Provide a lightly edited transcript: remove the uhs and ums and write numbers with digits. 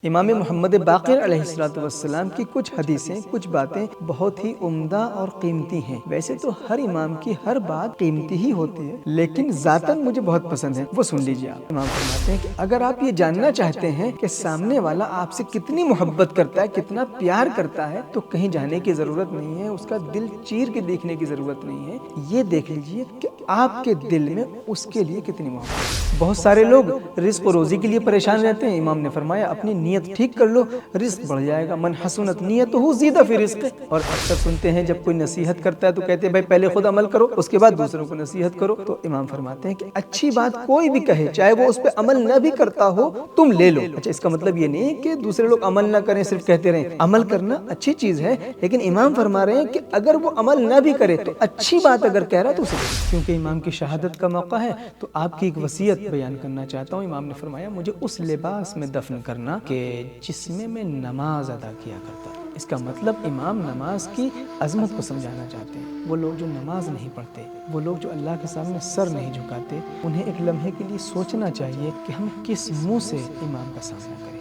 امام محمد باقر علیہ السلام کی کچھ حدیثیں، کچھ باتیں بہت ہی عمدہ اور قیمتی ہیں۔ ویسے تو ہر امام کی ہر بات قیمتی ہی ہوتی ہے، لیکن ذاتاً مجھے بہت پسند ہے، وہ سن لیجیے آپ۔ امام فرماتے ہیں کہ اگر آپ یہ جاننا چاہتے ہیں کہ سامنے والا آپ سے کتنی محبت کرتا ہے، کتنا پیار کرتا ہے، تو کہیں جانے کی ضرورت نہیں ہے، اس کا دل چیر کے دیکھنے کی ضرورت نہیں ہے۔ یہ دیکھ لیجیے کہ آپ کے دل میں اس کے لیے کتنی محبت ہے۔ بہت سارے لوگ رزق و روزی کے لیے پریشان رہتے ہیں۔ امام نے فرمایا اپنی نیت ٹھیک کر لو، رزق بڑھ جائے گا۔ من حسنت نیتہ زیدہ فی رزق۔ اور اکثر سنتے ہیں جب کوئی نصیحت کرتا ہے تو کہتے ہیں بھائی پہلے خود عمل کرو، اس کے بعد دوسروں کو نصیحت کرو۔ تو امام فرماتے ہیں کہ اچھی بات کوئی بھی کہے، چاہے وہ اس پہ عمل نہ بھی کرتا ہو، تم لے لو۔ اچھا، اس کا مطلب یہ نہیں کہ دوسرے لوگ عمل نہ کریں، صرف کہتے رہیں۔ عمل کرنا اچھی چیز ہے، لیکن امام فرما رہے ہیں کہ اگر وہ عمل نہ بھی کرے تو اچھی بات اگر کہہ رہا ہے تو اسے، کیونکہ امام کی شہادت کا موقع ہے تو آپ کی ایک وصیت بیان کرنا چاہتا ہوں۔ امام نے فرمایا مجھے اس لباس میں دفن کرنا کہ جس میں نماز ادا کیا کرتا۔ اس کا مطلب امام نماز کی عظمت کو سمجھانا چاہتے ہیں۔ وہ لوگ جو نماز نہیں پڑھتے، وہ لوگ جو اللہ کے سامنے سر نہیں جھکاتے، انہیں ایک لمحے کے لیے سوچنا چاہیے کہ ہم کس منہ سے امام کا سامنا کریں۔